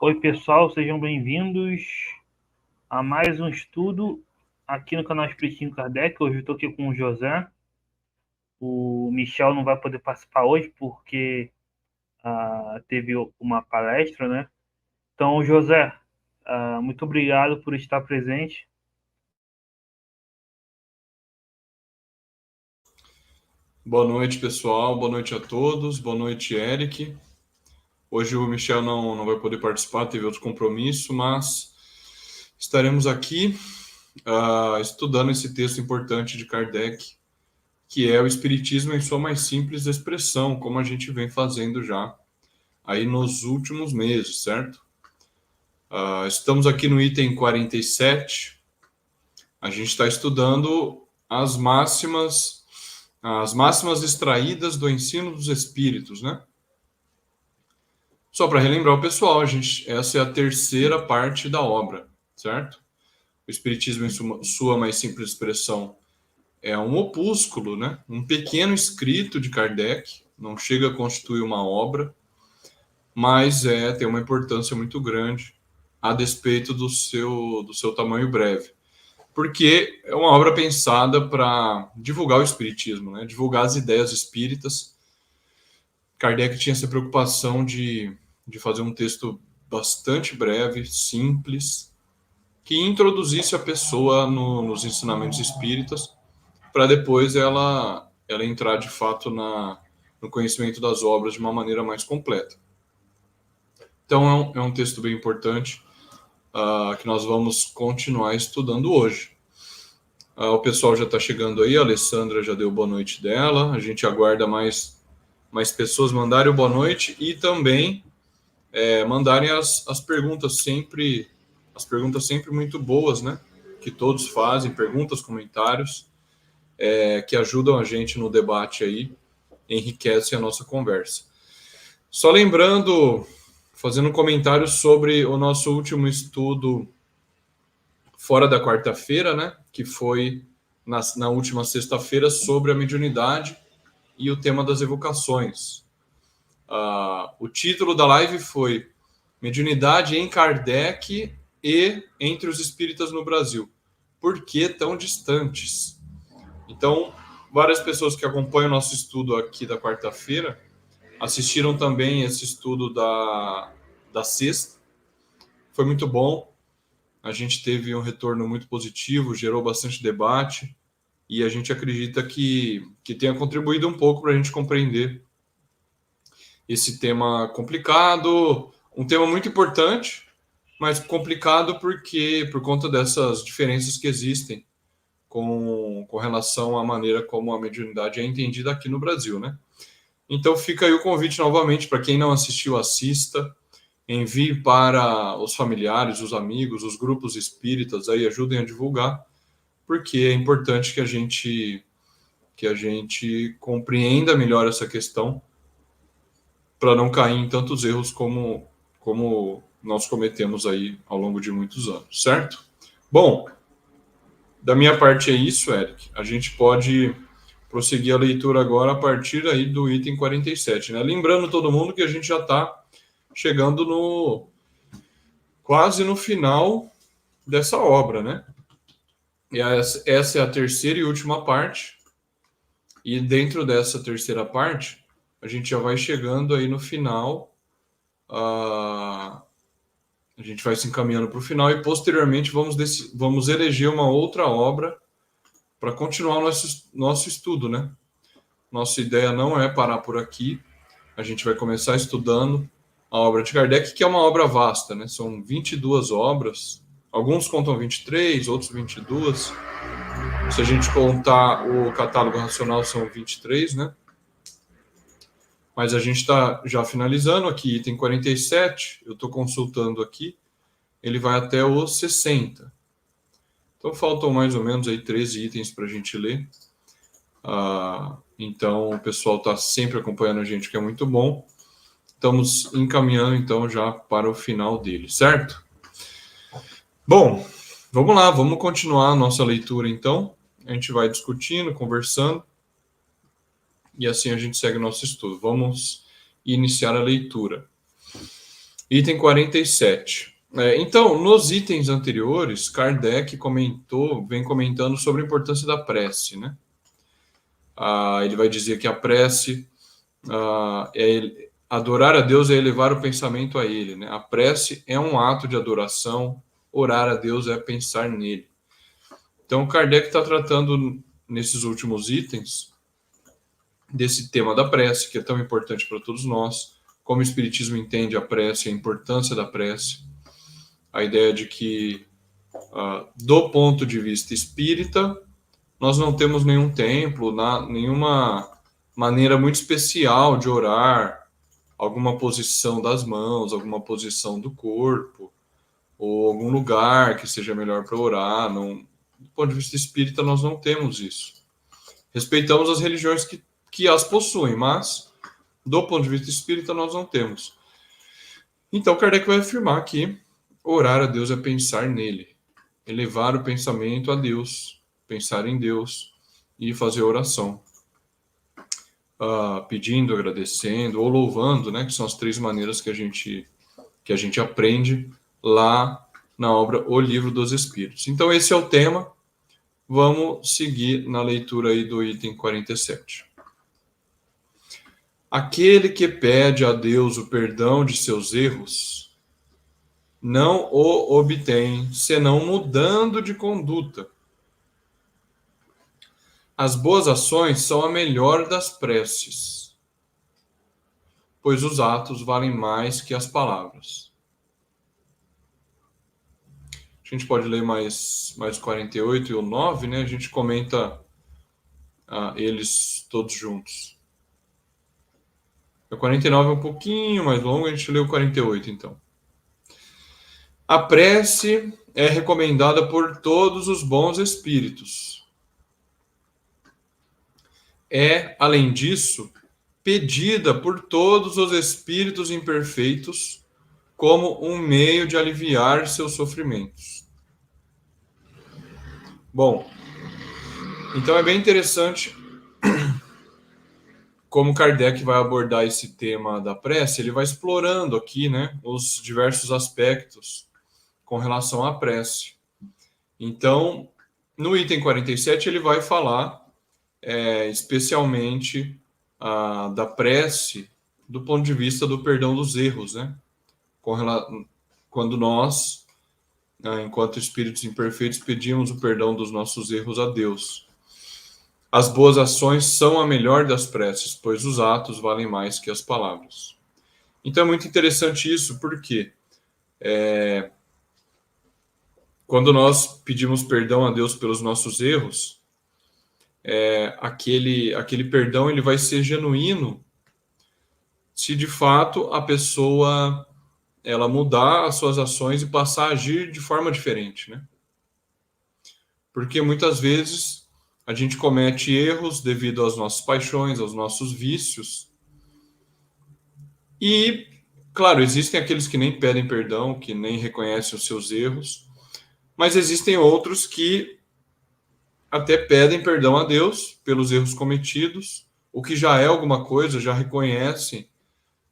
Oi, pessoal, sejam bem-vindos a mais um estudo aqui no canal Espiritismo Kardec. Hoje eu estou aqui com o José. O Michel não vai poder participar hoje porque teve uma palestra, né? Então, José, muito obrigado por estar presente. Boa noite, pessoal. Boa noite a todos. Boa noite, Eric. Hoje o Michel não vai poder participar, teve outro compromisso, mas estaremos aqui estudando esse texto importante de Kardec, que é o Espiritismo em sua mais simples expressão, como a gente vem fazendo já aí nos últimos meses, certo? Estamos aqui no item 47. A gente está estudando as máximas extraídas do ensino dos Espíritos, né? Só para relembrar o pessoal, essa é a terceira parte da obra, certo? O Espiritismo, em sua mais simples expressão, é um opúsculo, né? Um pequeno escrito de Kardec, não chega a constituir uma obra, mas tem uma importância muito grande a despeito do seu tamanho breve. Porque é uma obra pensada para divulgar o Espiritismo, né? Divulgar as ideias espíritas. Kardec tinha essa preocupação de fazer um texto bastante breve, simples, que introduzisse a pessoa nos ensinamentos espíritas, para depois ela entrar de fato no conhecimento das obras de uma maneira mais completa. Então é um texto bem importante que nós vamos continuar estudando hoje. O pessoal já está chegando aí, a Alessandra já deu boa noite dela, a gente aguarda mais pessoas mandarem o boa noite e também mandarem as perguntas sempre muito boas, né? Que todos fazem, perguntas, comentários, que ajudam a gente no debate aí, enriquecem a nossa conversa. Só lembrando, fazendo um comentário sobre o nosso último estudo fora da quarta-feira, né? Que foi na última sexta-feira sobre a mediunidade e o tema das evocações. O título da live foi Mediunidade em Kardec e entre os espíritas no Brasil. Por que tão distantes? Então, várias pessoas que acompanham o nosso estudo aqui da quarta-feira assistiram também esse estudo da sexta. Foi muito bom. A gente teve um retorno muito positivo, gerou bastante debate e a gente acredita que tenha contribuído um pouco para a gente compreender esse tema complicado, um tema muito importante, mas complicado por conta dessas diferenças que existem com relação à maneira como a mediunidade é entendida aqui no Brasil, né? Então fica aí o convite novamente para quem não assistiu, assista, envie para os familiares, os amigos, os grupos espíritas, aí ajudem a divulgar, porque é importante que a gente compreenda melhor essa questão para não cair em tantos erros como nós cometemos aí ao longo de muitos anos, certo? Bom, da minha parte é isso, Eric. A gente pode prosseguir a leitura agora a partir aí do item 47, né? Lembrando todo mundo que a gente já está chegando quase no final dessa obra, né? E essa é a terceira e última parte. E dentro dessa terceira parte, a gente já vai chegando aí no final. A gente vai se encaminhando para o final e posteriormente vamos eleger uma outra obra para continuar o nosso estudo, né? Nossa ideia não é parar por aqui. A gente vai começar estudando a obra de Kardec, que é uma obra vasta, né? São 22 obras. Alguns contam 23, outros 22. Se a gente contar o catálogo racional, são 23, né? Mas a gente está já finalizando aqui, item 47. Eu estou consultando aqui. Ele vai até os 60. Então faltam mais ou menos aí 13 itens para a gente ler. Então o pessoal está sempre acompanhando a gente, que é muito bom. Estamos encaminhando então já para o final dele, certo? Bom, vamos lá, vamos continuar a nossa leitura então. A gente vai discutindo, conversando, e assim a gente segue o nosso estudo. Vamos iniciar a leitura. Item 47. Então, nos itens anteriores, Kardec vem comentando sobre a importância da prece, né? Ele vai dizer que a prece adorar a Deus é elevar o pensamento a Ele, né? A prece é um ato de adoração, orar a Deus é pensar nele. Então, Kardec está tratando nesses últimos itens desse tema da prece, que é tão importante para todos nós, como o Espiritismo entende a prece, a importância da prece, a ideia de que, do ponto de vista espírita, nós não temos nenhum templo, nenhuma maneira muito especial de orar, alguma posição das mãos, alguma posição do corpo, ou algum lugar que seja melhor para orar. Não, do ponto de vista espírita, nós não temos isso. Respeitamos as religiões que as possuem, mas do ponto de vista espírita nós não temos. Então Kardec vai afirmar que orar a Deus é pensar nele, elevar o pensamento a Deus, pensar em Deus e fazer oração, pedindo, agradecendo ou louvando, né, que são as três maneiras que a gente aprende lá na obra O Livro dos Espíritos. Então esse é o tema. Vamos seguir na leitura aí do item 47. Aquele que pede a Deus o perdão de seus erros não o obtém, senão mudando de conduta. As boas ações são a melhor das preces, pois os atos valem mais que as palavras. A gente pode ler mais o 48 e o 9, né? A gente comenta eles todos juntos. O 49 é um pouquinho mais longo, a gente lê o 48, então. A prece é recomendada por todos os bons espíritos. É, além disso, pedida por todos os espíritos imperfeitos como um meio de aliviar seus sofrimentos. Bom, então é bem interessante como Kardec vai abordar esse tema da prece. Ele vai explorando aqui, né, os diversos aspectos com relação à prece. Então, no item 47, ele vai falar especialmente da prece do ponto de vista do perdão dos erros, né? Quando nós, enquanto espíritos imperfeitos, pedimos o perdão dos nossos erros a Deus. As boas ações são a melhor das preces, pois os atos valem mais que as palavras. Então é muito interessante isso, porque quando nós pedimos perdão a Deus pelos nossos erros, aquele perdão ele vai ser genuíno se de fato a pessoa ela mudar as suas ações e passar a agir de forma diferente, né? Porque muitas vezes a gente comete erros devido às nossas paixões, aos nossos vícios. E, claro, existem aqueles que nem pedem perdão, que nem reconhecem os seus erros, mas existem outros que até pedem perdão a Deus pelos erros cometidos, o que já é alguma coisa, já reconhecem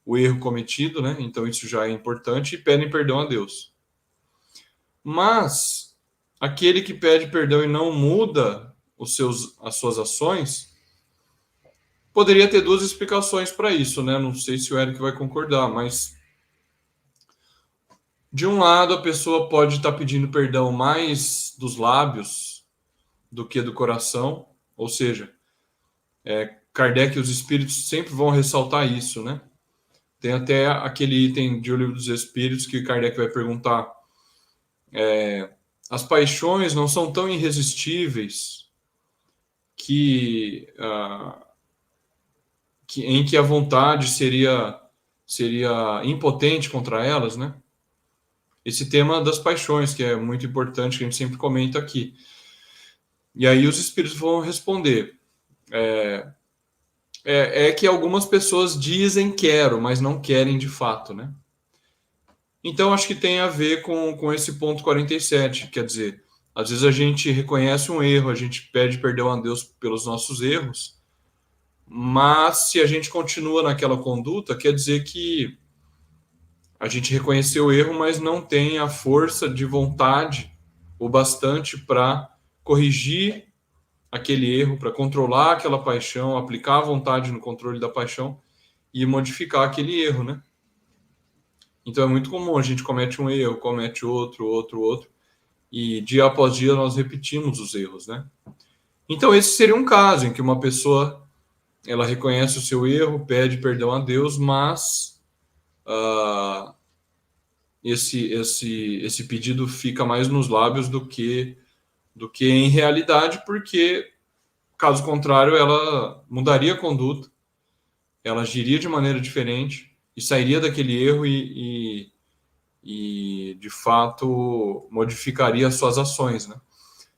o erro cometido, né? Então isso já é importante, e pedem perdão a Deus. Mas aquele que pede perdão e não muda as suas ações, poderia ter duas explicações para isso, né? Não sei se o Eric vai concordar, mas de um lado a pessoa pode estar pedindo perdão mais dos lábios do que do coração, ou seja, Kardec e os espíritos sempre vão ressaltar isso, né? Tem até aquele item de O Livro dos Espíritos que Kardec vai perguntar: as paixões não são tão irresistíveis em que a vontade seria impotente contra elas, né? Esse tema das paixões, que é muito importante, que a gente sempre comenta aqui. E aí os espíritos vão responder: que algumas pessoas dizem quero, mas não querem de fato, né? Então, acho que tem a ver com esse ponto 47, quer dizer, às vezes a gente reconhece um erro, a gente pede perdão a Deus pelos nossos erros, mas se a gente continua naquela conduta, quer dizer que a gente reconheceu o erro, mas não tem a força de vontade o bastante para corrigir aquele erro, para controlar aquela paixão, aplicar a vontade no controle da paixão e modificar aquele erro, né? Então é muito comum, a gente comete um erro, comete outro, e dia após dia nós repetimos os erros, né? Então esse seria um caso em que uma pessoa, ela reconhece o seu erro, pede perdão a Deus, mas esse pedido fica mais nos lábios do que em realidade, porque caso contrário ela mudaria a conduta, ela agiria de maneira diferente e sairia daquele erro e de fato modificaria as suas ações, né?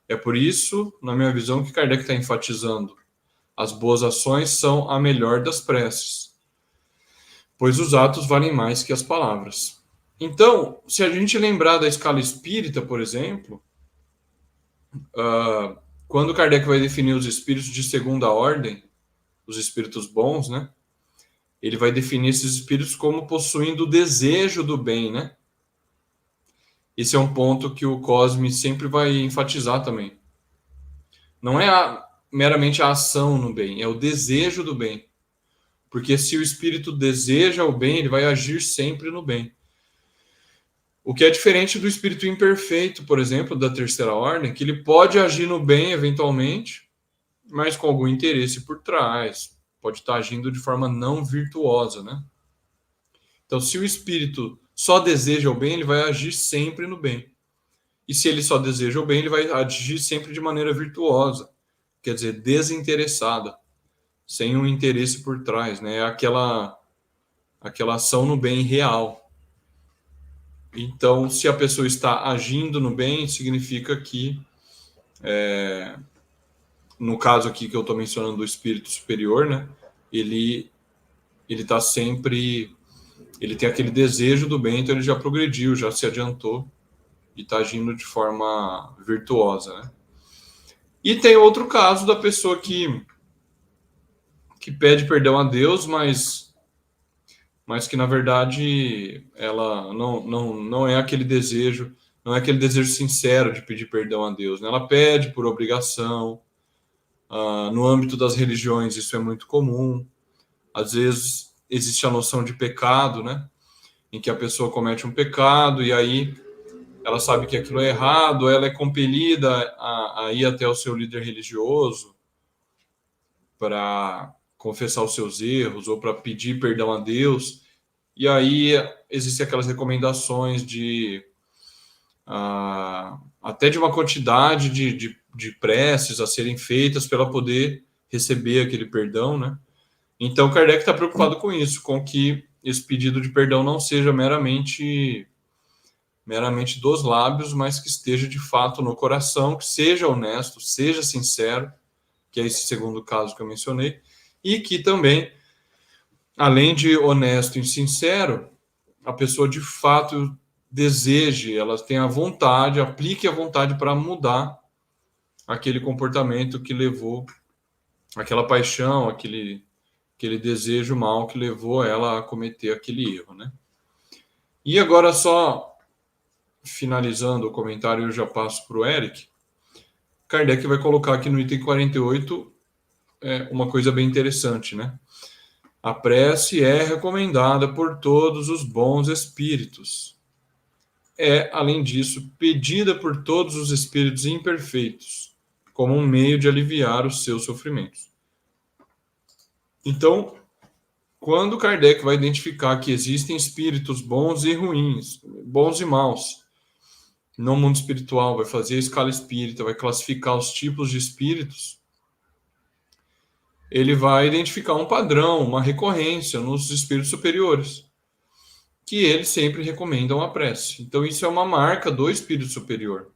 É por isso, na minha visão, que Kardec está enfatizando: as boas ações são a melhor das preces, pois os atos valem mais que as palavras. Então, se a gente lembrar da escala espírita, por exemplo, quando Kardec vai definir os espíritos de segunda ordem, os espíritos bons, né? Ele vai definir esses espíritos como possuindo o desejo do bem, né? Esse é um ponto que o Cosme sempre vai enfatizar também. Não é meramente a ação no bem, é o desejo do bem. Porque se o espírito deseja o bem, ele vai agir sempre no bem. O que é diferente do espírito imperfeito, por exemplo, da terceira ordem, que ele pode agir no bem eventualmente, mas com algum interesse por trás. Pode estar agindo de forma não virtuosa, né? Então, se o espírito só deseja o bem, ele vai agir sempre no bem. E se ele só deseja o bem, ele vai agir sempre de maneira virtuosa, quer dizer, desinteressada, sem um interesse por trás, né? Aquela ação no bem real. Então, se a pessoa está agindo no bem, significa que, no caso aqui que eu estou mencionando do espírito superior, né? Ele está sempre, ele tem aquele desejo do bem, então ele já progrediu, já se adiantou e está agindo de forma virtuosa, né? E tem outro caso da pessoa que pede perdão a Deus, mas que na verdade ela não é aquele desejo, não é aquele desejo sincero de pedir perdão a Deus, né? Ela pede por obrigação. No âmbito das religiões isso é muito comum. Às vezes existe a noção de pecado, né? Em que a pessoa comete um pecado e aí ela sabe que aquilo é errado, ela é compelida a ir até o seu líder religioso para confessar os seus erros ou para pedir perdão a Deus. E aí existem aquelas recomendações de até de uma quantidade de preces a serem feitas para ela poder receber aquele perdão, né? Então Kardec está preocupado com isso, com que esse pedido de perdão não seja meramente dos lábios, mas que esteja de fato no coração, que seja honesto, seja sincero, que é esse segundo caso que eu mencionei, e que também, além de honesto e sincero, a pessoa de fato deseje, ela tenha a vontade, aplique a vontade para mudar aquele comportamento que levou, aquela paixão, aquele desejo mal que levou ela a cometer aquele erro, né? E agora, só finalizando o comentário, eu já passo para o Eric. Kardec vai colocar aqui no item 48 uma coisa bem interessante, né? A prece é recomendada por todos os bons espíritos. É, além disso, pedida por todos os espíritos imperfeitos, como um meio de aliviar os seus sofrimentos. Então, quando Kardec vai identificar que existem espíritos bons e ruins, bons e maus, no mundo espiritual, vai fazer a escala espírita, vai classificar os tipos de espíritos, ele vai identificar um padrão, uma recorrência nos espíritos superiores, que eles sempre recomendam a prece. Então, isso é uma marca do espírito superior.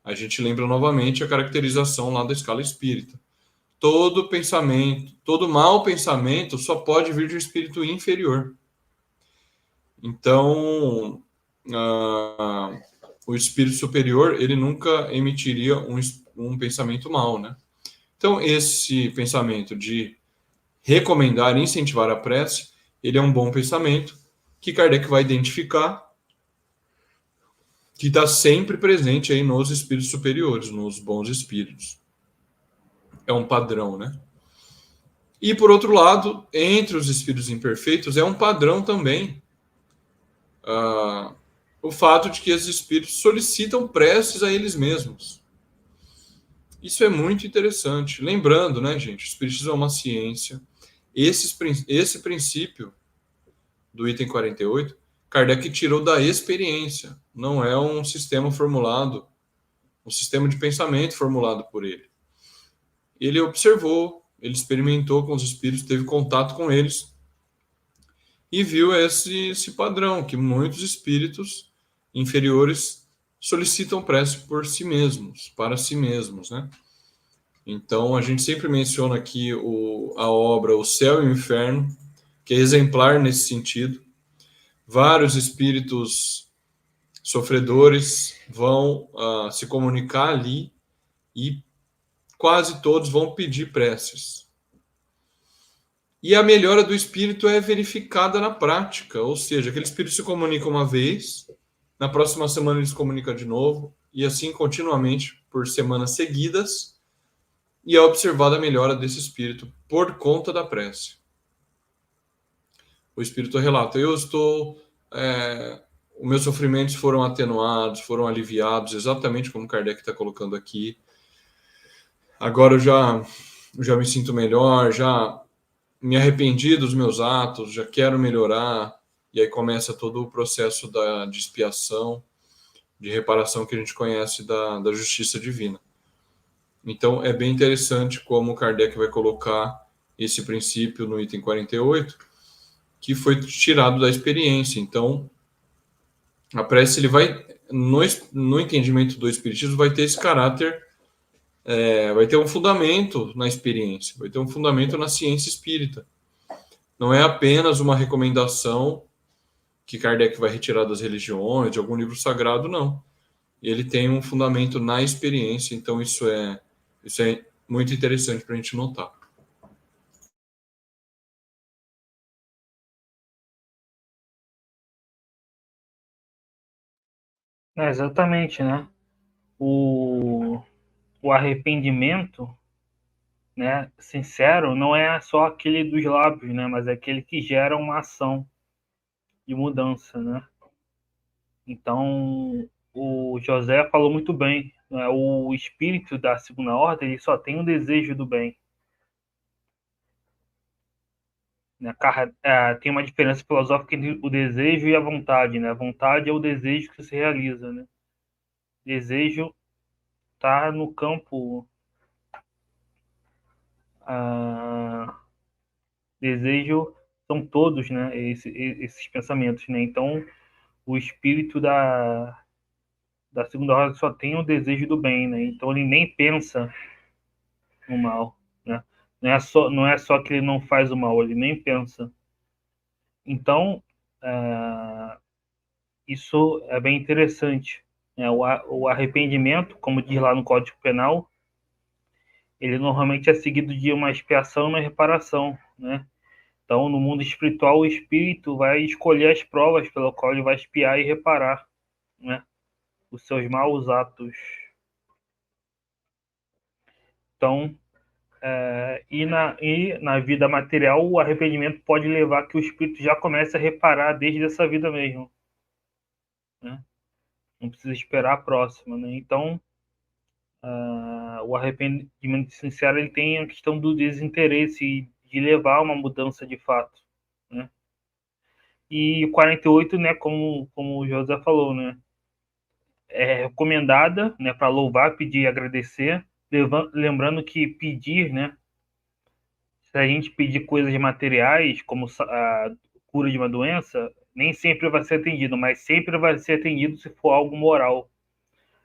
A gente lembra novamente a caracterização lá da escala espírita. Todo pensamento, todo mau pensamento só pode vir de um espírito inferior. Então, o espírito superior, ele nunca emitiria um pensamento mau, né? Então, esse pensamento de recomendar e incentivar a prece, ele é um bom pensamento, que Kardec vai identificar, que está sempre presente aí nos espíritos superiores, nos bons espíritos. É um padrão, né? E, por outro lado, entre os espíritos imperfeitos, é um padrão também o fato de que esses espíritos solicitam preces a eles mesmos. Isso é muito interessante. Lembrando, né, gente, o espiritismo é uma ciência. Esse princípio do item 48, Kardec tirou da experiência. Não é um sistema formulado, um sistema de pensamento formulado por ele. Ele observou, ele experimentou com os espíritos, teve contato com eles e viu esse padrão, que muitos espíritos inferiores solicitam prece por si mesmos, para si mesmos, né? Então, a gente sempre menciona aqui a obra O Céu e o Inferno, que é exemplar nesse sentido. Vários espíritos sofredores vão se comunicar ali e quase todos vão pedir preces. E a melhora do espírito é verificada na prática, ou seja, aquele espírito se comunica uma vez, na próxima semana ele se comunica de novo, e assim continuamente por semanas seguidas, e é observada a melhora desse espírito por conta da prece. O espírito relata: eu estou. Os meus sofrimentos foram atenuados, foram aliviados, exatamente como Kardec está colocando aqui. Agora eu já me sinto melhor, já me arrependi dos meus atos, já quero melhorar. E aí começa todo o processo de expiação, de reparação que a gente conhece da justiça divina. Então, é bem interessante como Kardec vai colocar esse princípio no item 48, que foi tirado da experiência. Então, a prece, ele vai, no entendimento do Espiritismo, vai ter esse caráter, vai ter um fundamento na experiência, vai ter um fundamento na ciência espírita. Não é apenas uma recomendação que Kardec vai retirar das religiões, de algum livro sagrado, não. Ele tem um fundamento na experiência, então isso é muito interessante para a gente notar. Exatamente, né? O arrependimento, né, sincero, não é só aquele dos lábios, né, mas é aquele que gera uma ação de mudança, né? Então, o José falou muito bem, né? O espírito da segunda ordem, ele só tem o desejo do bem. Né? Tem uma diferença filosófica entre o desejo e a vontade, né? A vontade é o desejo que se realiza, né? Desejo está no campo. Desejo são todos, né? Esses pensamentos, né? Então, o espírito da segunda ordem só tem o desejo do bem, né? Então, ele nem pensa no mal, né? Não é só que ele não faz o mal, ele nem pensa. Então, isso é bem interessante. Né? O arrependimento, como diz lá no Código Penal, ele normalmente é seguido de uma expiação e uma reparação, né? Então, no mundo espiritual, o espírito vai escolher as provas pelo qual ele vai expiar e reparar, né, os seus maus atos. Então, e na vida material, o arrependimento pode levar que o espírito já comece a reparar desde essa vida mesmo, né? Não precisa esperar a próxima, né? Então, o arrependimento sincero, ele tem a questão do desinteresse de levar a uma mudança de fato, né? E o 48, né, como o José falou, né, é recomendada, né, para louvar, pedir e agradecer, lembrando que pedir, né, se a gente pedir coisas materiais, como a cura de uma doença, nem sempre vai ser atendido, mas sempre vai ser atendido se for algo moral.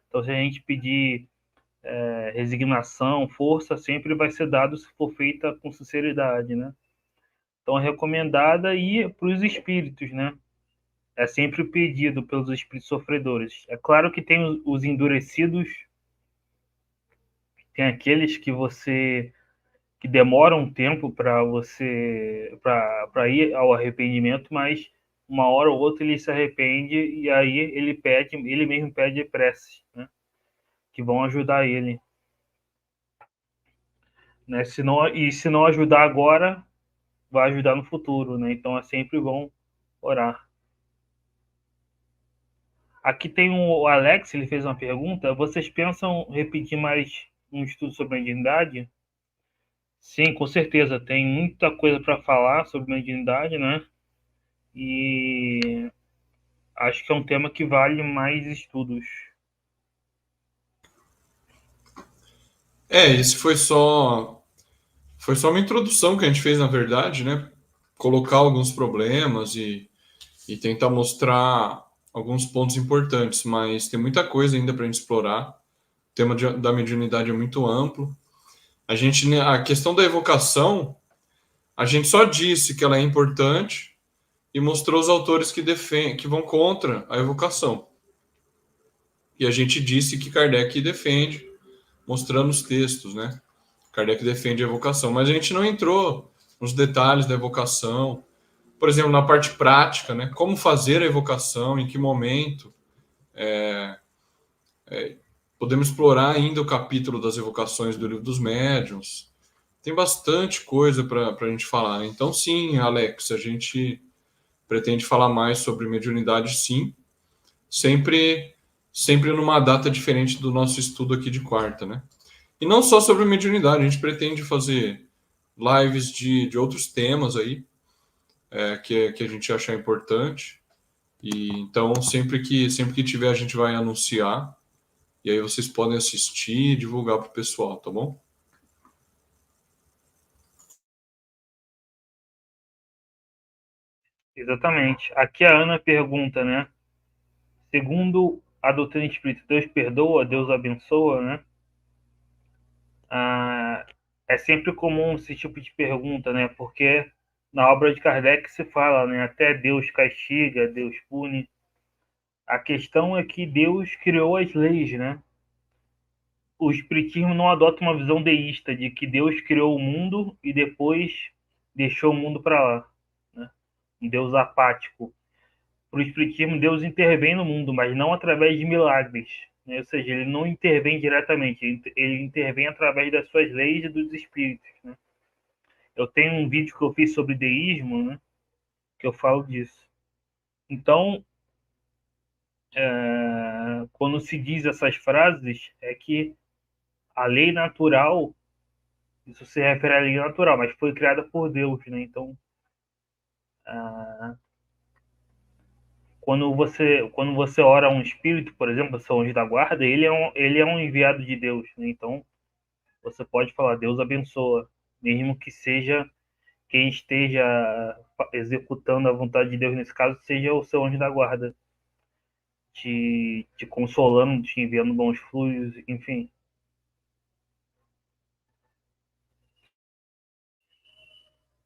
Então, se a gente pedir resignação, força, sempre vai ser dado se for feita com sinceridade, né? Então, é recomendada e para os espíritos, né? É sempre pedido pelos espíritos sofredores. É claro que tem os endurecidos, tem aqueles que demora um tempo para ir ao arrependimento, mas uma hora ou outra ele se arrepende e aí ele mesmo pede preces, né? Que vão ajudar ele, né? Se não ajudar agora, vai ajudar no futuro, né? Então é sempre bom orar. Aqui tem o Alex, ele fez uma pergunta. Vocês pensam repetir mais um estudo sobre a mediunidade? Sim, com certeza. Tem muita coisa para falar sobre mediunidade, né? E acho que é um tema que vale mais estudos. Esse foi só uma introdução que a gente fez, na verdade, né? Colocar alguns problemas e tentar mostrar alguns pontos importantes, mas tem muita coisa ainda para a gente explorar. O tema da mediunidade é muito amplo. A questão da evocação, a gente só disse que ela é importante e mostrou os autores que vão contra a evocação. E a gente disse que Kardec defende, mostrando os textos, né? Kardec defende a evocação, mas a gente não entrou nos detalhes da evocação, por exemplo, na parte prática, né? Como fazer a evocação, em que momento. Podemos explorar ainda o capítulo das evocações do Livro dos Médiuns. Tem bastante coisa para a gente falar. Então, sim, Alex, a gente pretende falar mais sobre mediunidade, sim, sempre, sempre numa data diferente do nosso estudo aqui de quarta, né? E não só sobre mediunidade, a gente pretende fazer lives de outros temas aí, que a gente achar importante. E então, sempre que tiver, a gente vai anunciar. E aí vocês podem assistir e divulgar para o pessoal, tá bom? Exatamente. Aqui a Ana pergunta, né? Segundo a doutrina espírita, Deus perdoa, Deus abençoa, né? Ah, é sempre comum esse tipo de pergunta, né? Porque na obra de Kardec se fala, né? Até Deus castiga, Deus pune. A questão é que Deus criou as leis, né? O espiritismo não adota uma visão deísta de que Deus criou o mundo e depois deixou o mundo para lá, né? Um Deus apático. Para o espiritismo, Deus intervém no mundo, mas não através de milagres, né? Ou seja, ele não intervém diretamente, ele intervém através das suas leis e dos espíritos, né? Eu tenho um vídeo que eu fiz sobre deísmo, né? Que eu falo disso. Então, quando se diz essas frases, é que a lei natural, isso se refere à lei natural, mas foi criada por Deus, né? Então, quando você ora a um espírito, por exemplo, São Anjo da Guarda, ele é um enviado de Deus, né? Então, você pode falar, Deus abençoa, mesmo que seja quem esteja executando a vontade de Deus, nesse caso, seja o seu anjo da guarda, te consolando, te enviando bons fluidos, enfim.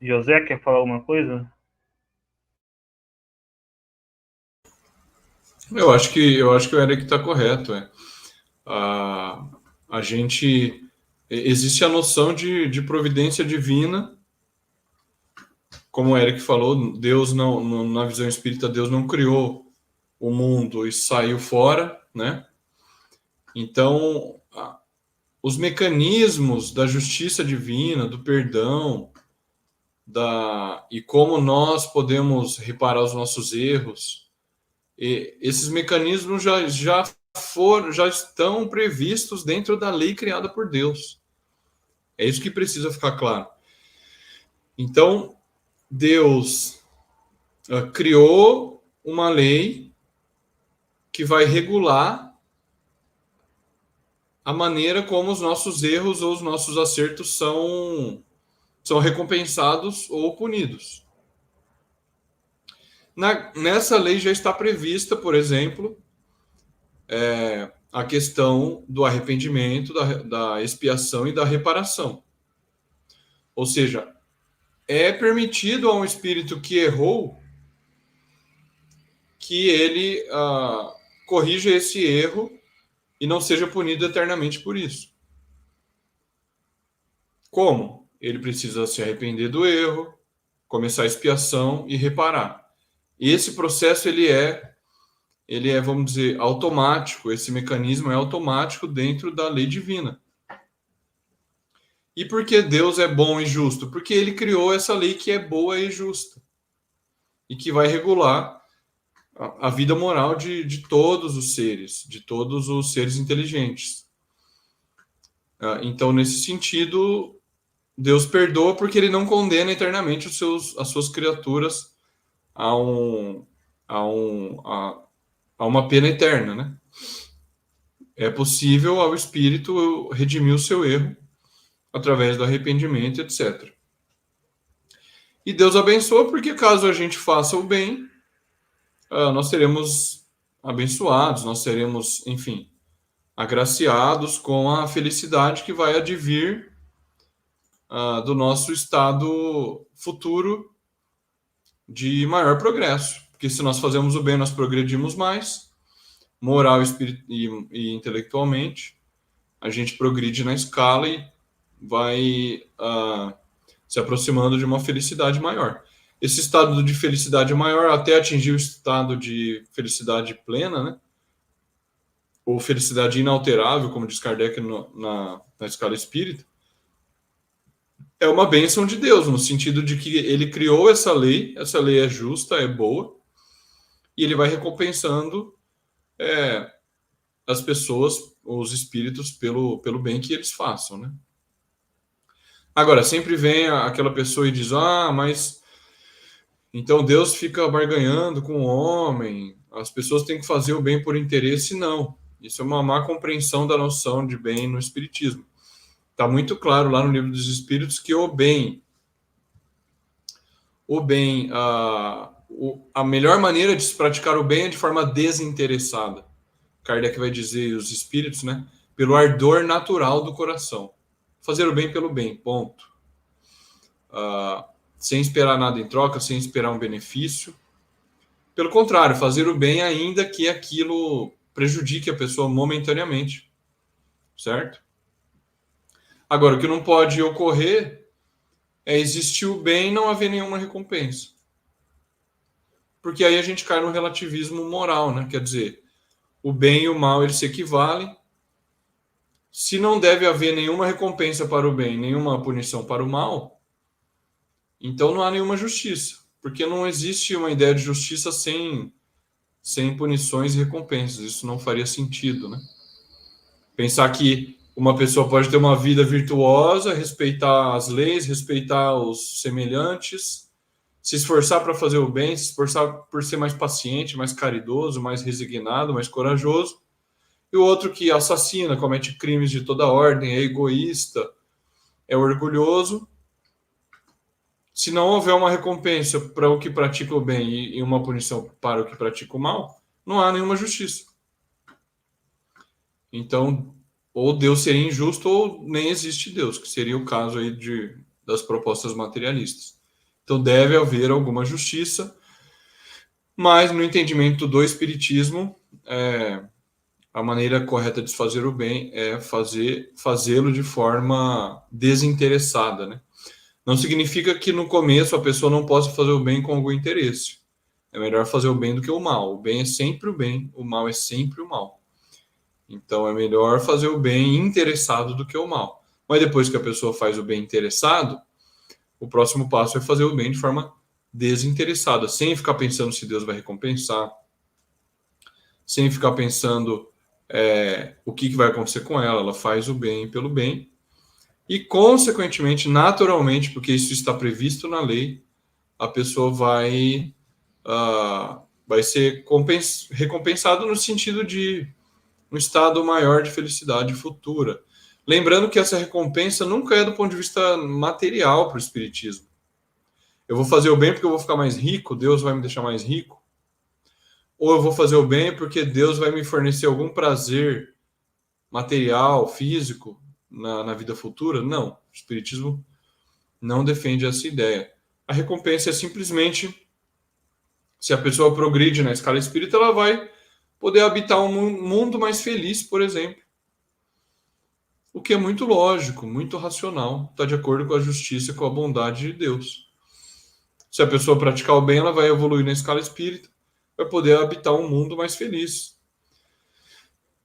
José, quer falar alguma coisa? Eu acho que o Eric está correto. A, a gente existe a noção de providência divina, como o Eric falou, Deus não, na visão espírita, Deus não criou o mundo e saiu fora, né? Então, os mecanismos da justiça divina, do perdão, e como nós podemos reparar os nossos erros, e esses mecanismos já estão previstos dentro da lei criada por Deus. É isso que precisa ficar claro. Então, Deus criou uma lei que vai regular a maneira como os nossos erros ou os nossos acertos são recompensados ou punidos. Nessa lei já está prevista, por exemplo, a questão do arrependimento, da expiação e da reparação. Ou seja, é permitido a um espírito que errou que ele corrija esse erro e não seja punido eternamente por isso. Como? Ele precisa se arrepender do erro, começar a expiação e reparar. E esse processo ele é, vamos dizer, automático. Esse mecanismo é automático dentro da lei divina. E por que Deus é bom e justo? Porque ele criou essa lei que é boa e justa e que vai regular a vida moral de todos os seres inteligentes. Então, nesse sentido, Deus perdoa porque ele não condena eternamente as suas criaturas a, um, a uma pena eterna, né? É possível ao espírito redimir o seu erro através do arrependimento, etc. E Deus abençoa porque caso a gente faça o bem, nós seremos abençoados, nós seremos, enfim, agraciados com a felicidade que vai advir do nosso estado futuro de maior progresso. Porque se nós fazemos o bem, nós progredimos mais, moral e intelectualmente, a gente progride na escala e vai se aproximando de uma felicidade maior. Esse estado de felicidade maior, até atingir o estado de felicidade plena, né? Ou felicidade inalterável, como diz Kardec na escala espírita, é uma bênção de Deus, no sentido de que ele criou essa lei é justa, é boa, e ele vai recompensando as pessoas, os espíritos, pelo bem que eles façam, né? Agora, sempre vem aquela pessoa e diz, mas então Deus fica barganhando com o homem, as pessoas têm que fazer o bem por interesse. Não, isso é uma má compreensão da noção de bem no espiritismo. Está muito claro lá no Livro dos Espíritos que a melhor maneira de se praticar o bem é de forma desinteressada. Kardec vai dizer, os espíritos, né? Pelo ardor natural do coração. Fazer o bem pelo bem, ponto. Sem esperar nada em troca, sem esperar um benefício. Pelo contrário, fazer o bem ainda que aquilo prejudique a pessoa momentaneamente. Certo? Agora, o que não pode ocorrer é existir o bem e não haver nenhuma recompensa. Porque aí a gente cai no relativismo moral, né? Quer dizer, o bem e o mal eles se equivalem. Se não deve haver nenhuma recompensa para o bem, nenhuma punição para o mal, então não há nenhuma justiça. Porque não existe uma ideia de justiça sem punições e recompensas. Isso não faria sentido, né? Pensar que uma pessoa pode ter uma vida virtuosa, respeitar as leis, respeitar os semelhantes, se esforçar para fazer o bem, se esforçar por ser mais paciente, mais caridoso, mais resignado, mais corajoso, e o outro que assassina, comete crimes de toda ordem, é egoísta, é orgulhoso. Se não houver uma recompensa para o que pratica o bem e uma punição para o que pratica o mal, não há nenhuma justiça. Então, ou Deus seria injusto ou nem existe Deus, que seria o caso aí das propostas materialistas. Então, deve haver alguma justiça, mas no entendimento do Espiritismo, a maneira correta de se fazer o bem é fazê-lo de forma desinteressada, né? Não significa que no começo a pessoa não possa fazer o bem com algum interesse. É melhor fazer o bem do que o mal. O bem é sempre o bem, o mal é sempre o mal. Então é melhor fazer o bem interessado do que o mal. Mas depois que a pessoa faz o bem interessado, o próximo passo é fazer o bem de forma desinteressada, sem ficar pensando se Deus vai recompensar, sem ficar pensando o que vai acontecer com ela. Ela faz o bem pelo bem e, consequentemente, naturalmente, porque isso está previsto na lei, a pessoa vai ser recompensada no sentido de um estado maior de felicidade futura. Lembrando que essa recompensa nunca é do ponto de vista material para o espiritismo. Eu vou fazer o bem porque eu vou ficar mais rico, Deus vai me deixar mais rico. Ou eu vou fazer o bem porque Deus vai me fornecer algum prazer material, físico, na vida futura. Não, o espiritismo não defende essa ideia. A recompensa é simplesmente, se a pessoa progride na escala espírita, ela vai poder habitar um mundo mais feliz, por exemplo. O que é muito lógico, muito racional, está de acordo com a justiça e com a bondade de Deus. Se a pessoa praticar o bem, ela vai evoluir na escala espírita, vai poder habitar um mundo mais feliz,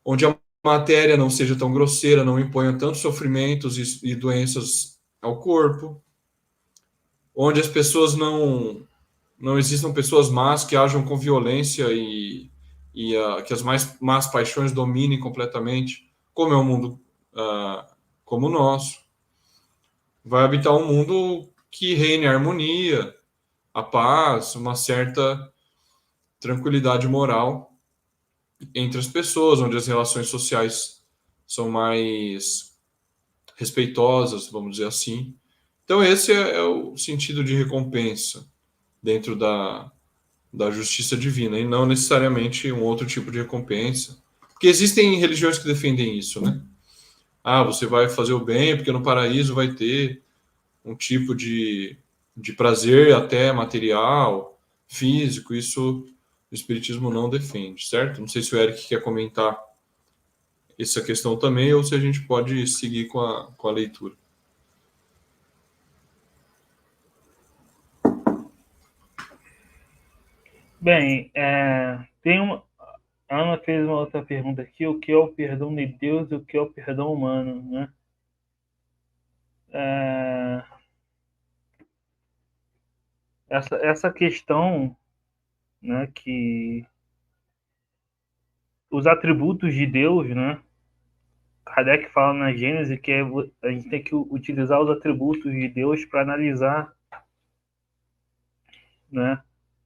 onde a matéria não seja tão grosseira, não imponha tantos sofrimentos e doenças ao corpo, onde as pessoas não existam pessoas más que ajam com violência e que as mais más paixões dominem completamente, como é um mundo como o nosso. Vai habitar um mundo que reine a harmonia, a paz, uma certa tranquilidade moral entre as pessoas, onde as relações sociais são mais respeitosas, vamos dizer assim. Então, esse é o sentido de recompensa dentro da justiça divina, e não necessariamente um outro tipo de recompensa. Porque existem religiões que defendem isso, né? Ah, você vai fazer o bem porque no paraíso vai ter um tipo de prazer até material, físico. Isso o Espiritismo não defende, certo? Não sei se o Eric quer comentar essa questão também, ou se a gente pode seguir com a leitura. Bem, a Ana fez uma outra pergunta aqui: o que é o perdão de Deus e o que é o perdão humano, né? É, essa questão, né, que os atributos de Deus, né? Kardec fala na Gênesis que a gente tem que utilizar os atributos de Deus para analisar, né,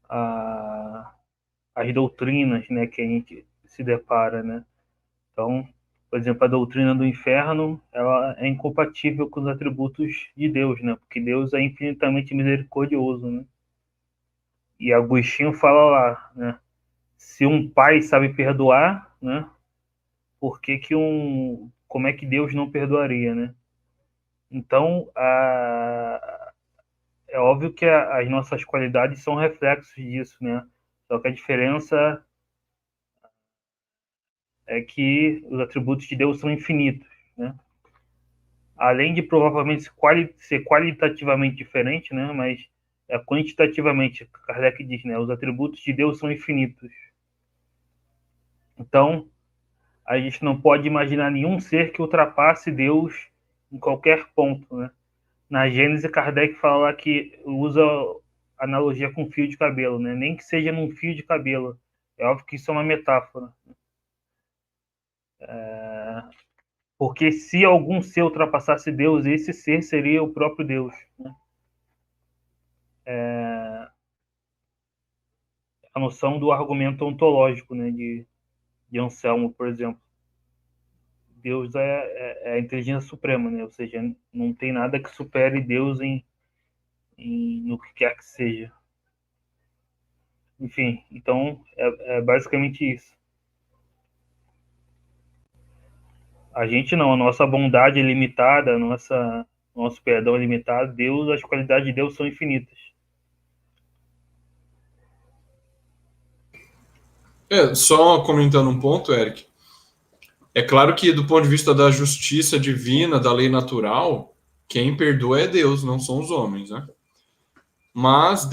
a, as doutrinas, né, que a gente se depara, né? Então, por exemplo, a doutrina do inferno, ela é incompatível com os atributos de Deus, né? Porque Deus é infinitamente misericordioso, né? E Agostinho fala lá, né? Se um pai sabe perdoar, né? Como é que Deus não perdoaria, né? Então, é óbvio que as nossas qualidades são reflexos disso, né? Só que a diferença é que os atributos de Deus são infinitos, né? Além de provavelmente ser qualitativamente diferente, né? Mas quantitativamente, Kardec diz, né? Os atributos de Deus são infinitos. Então, a gente não pode imaginar nenhum ser que ultrapasse Deus em qualquer ponto, né? Na Gênese, Kardec fala que usa analogia com fio de cabelo, né? Nem que seja num fio de cabelo. É óbvio que isso é uma metáfora. Porque se algum ser ultrapassasse Deus, esse ser seria o próprio Deus, né? A noção do argumento ontológico, né? De Anselmo, por exemplo. Deus é a inteligência suprema, né? Ou seja, não tem nada que supere Deus no que quer que seja. Enfim, então é basicamente isso. A gente não, a nossa bondade é limitada, nosso perdão é limitado. Deus, as qualidades de Deus são infinitas. Só comentando um ponto, Eric. É claro que, do ponto de vista da justiça divina, da lei natural, quem perdoa é Deus, não são os homens, né? Mas,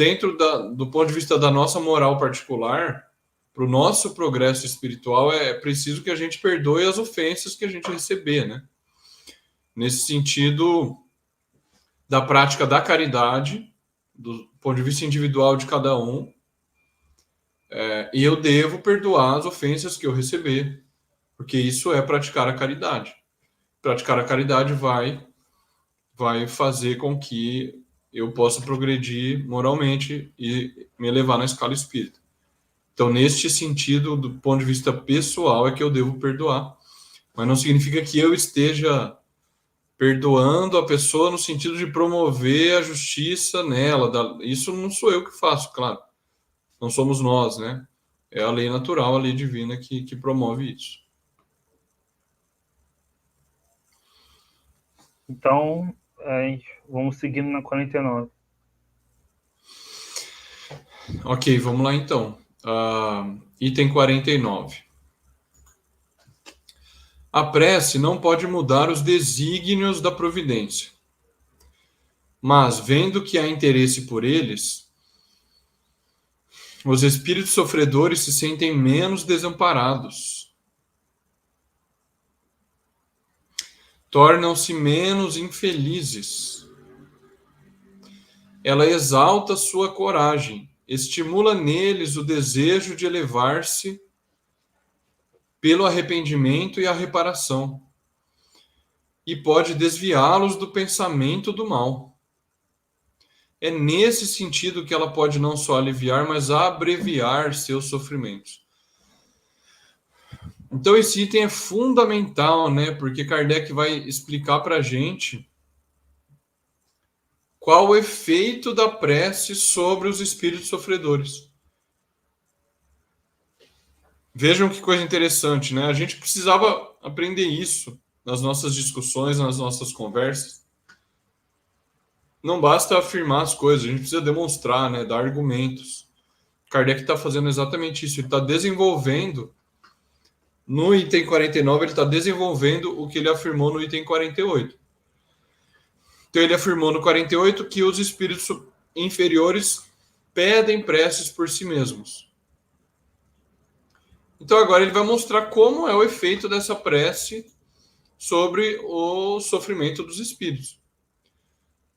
do ponto de vista da nossa moral particular, para o nosso progresso espiritual, é preciso que a gente perdoe as ofensas que a gente receber, né? Nesse sentido, da prática da caridade, do ponto de vista individual de cada um, e eu devo perdoar as ofensas que eu receber, porque isso é praticar a caridade. Praticar a caridade vai fazer com que eu possa progredir moralmente e me elevar na escala espírita. Então, neste sentido, do ponto de vista pessoal, é que eu devo perdoar. Mas não significa que eu esteja perdoando a pessoa no sentido de promover a justiça nela. Isso não sou eu que faço, claro. Não somos nós, né? É a lei natural, a lei divina que promove isso. Então, vamos seguindo na 49. Ok, vamos lá então. Item 49. A prece não pode mudar os desígnios da providência, mas, vendo que há interesse por eles, Os espíritos sofredores se sentem menos desamparados. Tornam-se menos infelizes. Ela exalta sua coragem, estimula neles o desejo de elevar-se pelo arrependimento e a reparação, e pode desviá-los do pensamento do mal. É nesse sentido que ela pode não só aliviar, mas abreviar seus sofrimentos. Então esse item é fundamental, né? Porque Kardec vai explicar para a gente qual o efeito da prece sobre os espíritos sofredores. Vejam que coisa interessante, né? A gente precisava aprender isso nas nossas discussões, nas nossas conversas. Não basta afirmar as coisas, a gente precisa demonstrar, né? Dar argumentos. Kardec está fazendo exatamente isso. Ele está desenvolvendo, no item 49, ele está desenvolvendo o que ele afirmou no item 48. Então, ele afirmou no 48 que os espíritos inferiores pedem preces por si mesmos. Então, agora ele vai mostrar como é o efeito dessa prece sobre o sofrimento dos espíritos.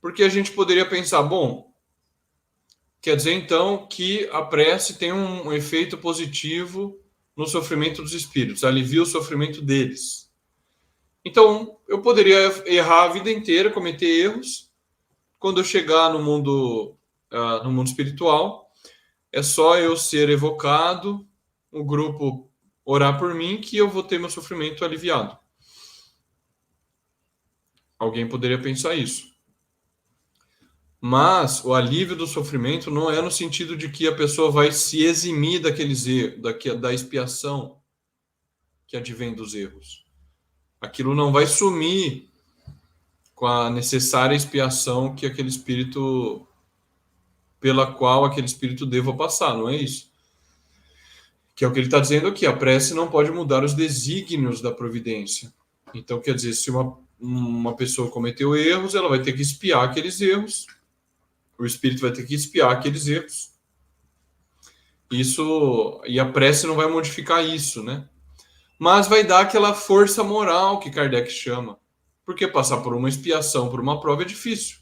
Porque a gente poderia pensar, bom, quer dizer então que a prece tem um efeito positivo no sofrimento dos espíritos, alivia o sofrimento deles. Então, eu poderia errar a vida inteira, cometer erros. Quando eu chegar no mundo espiritual, é só eu ser evocado, o grupo orar por mim, que eu vou ter meu sofrimento aliviado. Alguém poderia pensar isso. Mas o alívio do sofrimento não é no sentido de que a pessoa vai se eximir daqueles erros, da expiação que advém dos erros. Aquilo não vai sumir com a necessária expiação que aquele espírito, pela qual aquele espírito deva passar, não é isso? Que é o que ele está dizendo aqui, a prece não pode mudar os desígnios da providência. Então, quer dizer, se uma pessoa cometeu erros, ela vai ter que expiar aqueles erros, o espírito vai ter que expiar aqueles erros. Isso, e a prece não vai modificar isso, né? Mas vai dar aquela força moral que Kardec chama. Porque passar por uma expiação, por uma prova é difícil.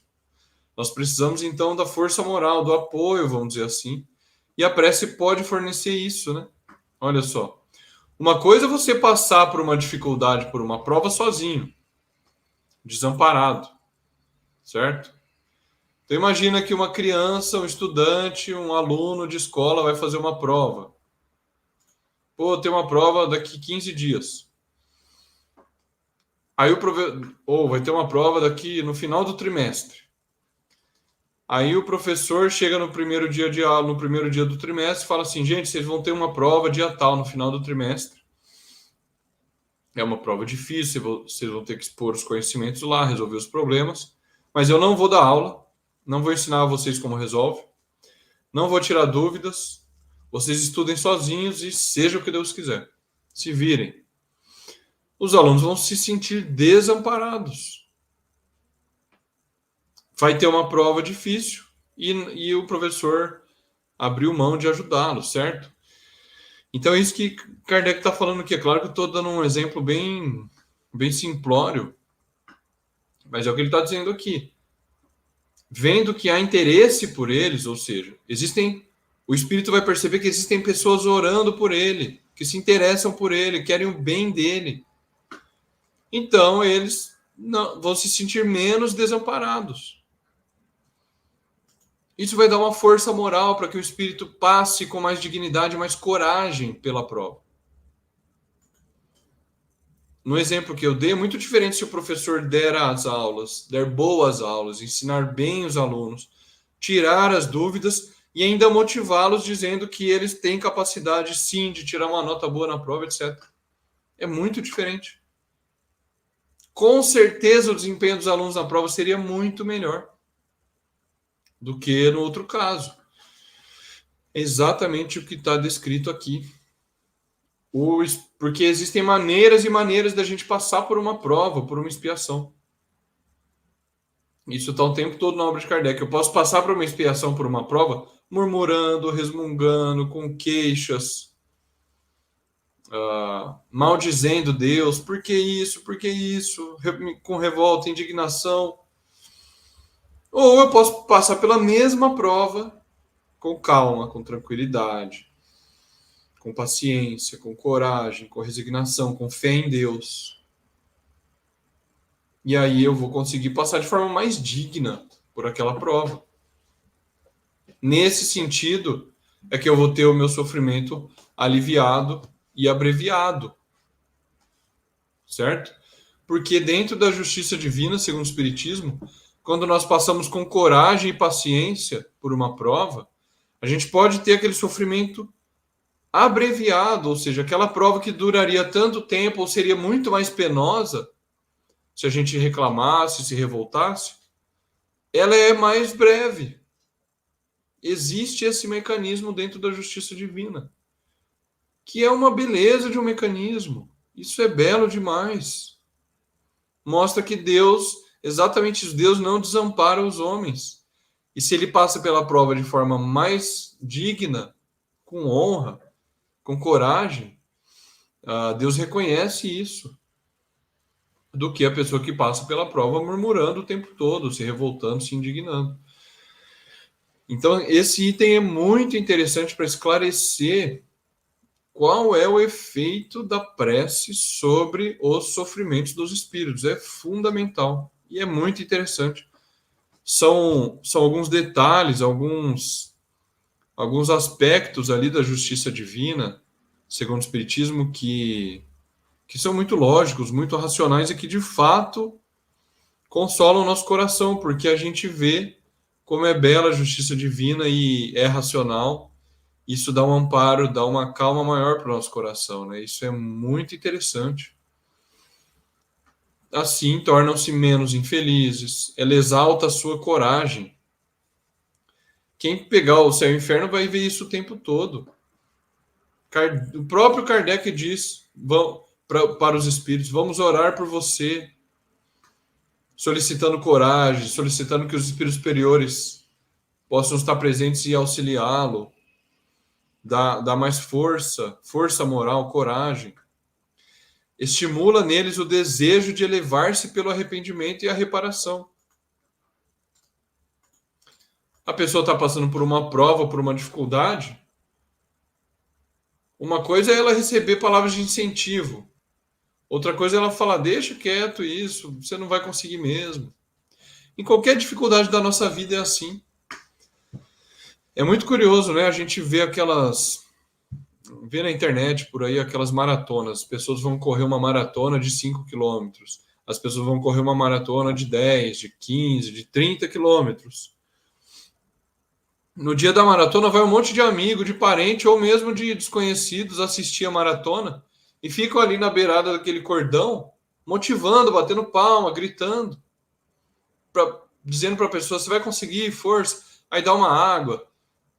Nós precisamos, então, da força moral, do apoio, vamos dizer assim. E a prece pode fornecer isso, né? Olha só. Uma coisa é você passar por uma dificuldade, por uma prova sozinho, desamparado, certo? Então imagina que uma criança, um estudante, um aluno de escola vai fazer uma prova. Pô, tem uma prova daqui 15 dias. Aí vai ter uma prova daqui no final do trimestre. Aí o professor chega no primeiro dia de aula, no primeiro dia do trimestre, e fala assim, gente, vocês vão ter uma prova dia tal no final do trimestre. É uma prova difícil, vocês vão ter que expor os conhecimentos lá, resolver os problemas, mas eu não vou dar aula, não vou ensinar a vocês como resolve, não vou tirar dúvidas, vocês estudem sozinhos e seja o que Deus quiser. Se virem. Os alunos vão se sentir desamparados. Vai ter uma prova difícil e o professor abriu mão de ajudá-los, certo? Então é isso que Kardec está falando aqui. É claro que eu estou dando um exemplo bem simplório, mas é o que ele está dizendo aqui. Vendo que há interesse por eles, ou seja, o espírito vai perceber que existem pessoas orando por ele, que se interessam por ele, querem o bem dele. Então eles vão se sentir menos desamparados. Isso vai dar uma força moral para que o espírito passe com mais dignidade, mais coragem pela prova. No exemplo que eu dei, é muito diferente se o professor der boas aulas, ensinar bem os alunos, tirar as dúvidas e ainda motivá-los dizendo que eles têm capacidade, sim, de tirar uma nota boa na prova, etc. É muito diferente. Com certeza o desempenho dos alunos na prova seria muito melhor do que no outro caso. Exatamente o que está descrito aqui. Porque existem maneiras e maneiras da gente passar por uma prova, por uma expiação. Isso está o tempo todo na obra de Kardec. Eu posso passar por uma expiação, por uma prova, murmurando, resmungando, com queixas, maldizendo Deus, por que isso, com revolta, indignação. Ou eu posso passar pela mesma prova com calma, com tranquilidade, com paciência, com coragem, com resignação, com fé em Deus. E aí eu vou conseguir passar de forma mais digna por aquela prova. Nesse sentido, é que eu vou ter o meu sofrimento aliviado e abreviado. Certo? Porque dentro da justiça divina, segundo o Espiritismo, quando nós passamos com coragem e paciência por uma prova, a gente pode ter aquele sofrimento abreviado, ou seja, aquela prova que duraria tanto tempo ou seria muito mais penosa se a gente reclamasse, se revoltasse, ela é mais breve. Existe esse mecanismo dentro da justiça divina, que é uma beleza de um mecanismo. Isso é belo demais. Mostra que Deus, exatamente isso, Deus não desampara os homens. E se ele passa pela prova de forma mais digna, com honra, com coragem, Deus reconhece isso, do que a pessoa que passa pela prova murmurando o tempo todo, se revoltando, se indignando. Então, esse item é muito interessante para esclarecer qual é o efeito da prece sobre os sofrimentos dos espíritos. É fundamental e é muito interessante. São alguns detalhes, alguns aspectos ali da justiça divina, segundo o Espiritismo, que são muito lógicos, muito racionais e que, de fato, consolam o nosso coração, porque a gente vê como é bela a justiça divina e é racional. Isso dá um amparo, dá uma calma maior para o nosso coração, né? Isso é muito interessante. Assim, tornam-se menos infelizes. Ela exalta a sua coragem. Quem pegar o céu e o inferno vai ver isso o tempo todo. O próprio Kardec diz para os espíritos, vamos orar por você, solicitando coragem, solicitando que os espíritos superiores possam estar presentes e auxiliá-lo. Dá mais força moral, coragem. Estimula neles o desejo de elevar-se pelo arrependimento e a reparação. A pessoa está passando por uma prova, por uma dificuldade. Uma coisa é ela receber palavras de incentivo. Outra coisa é ela falar, deixa quieto isso, você não vai conseguir mesmo. Em qualquer dificuldade da nossa vida é assim. É muito curioso, né? A gente vê na internet por aí aquelas maratonas. As pessoas vão correr uma maratona de 5 quilômetros. As pessoas vão correr uma maratona de 10, de 15, de 30 quilômetros. No dia da maratona vai um monte de amigo, de parente ou mesmo de desconhecidos assistir a maratona e ficam ali na beirada daquele cordão, motivando, batendo palma, gritando, dizendo para a pessoa, você vai conseguir, força. Aí dá uma água,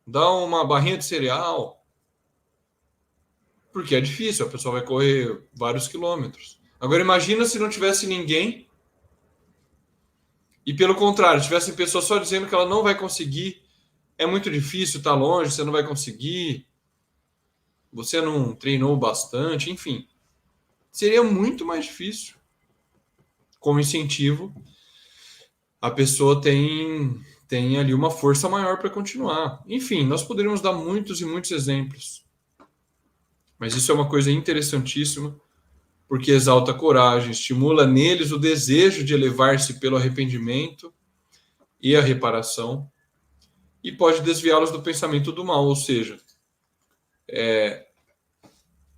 dá uma barrinha de cereal. Porque é difícil, a pessoa vai correr vários quilômetros. Agora imagina se não tivesse ninguém e, pelo contrário, tivesse pessoa só dizendo que ela não vai conseguir, é muito difícil, está longe, você não vai conseguir, você não treinou bastante, enfim. Seria muito mais difícil. Como incentivo, a pessoa tem ali uma força maior para continuar. Enfim, nós poderíamos dar muitos e muitos exemplos. Mas isso é uma coisa interessantíssima, porque exalta a coragem, estimula neles o desejo de elevar-se pelo arrependimento e a reparação, e pode desviá-los do pensamento do mal, ou seja,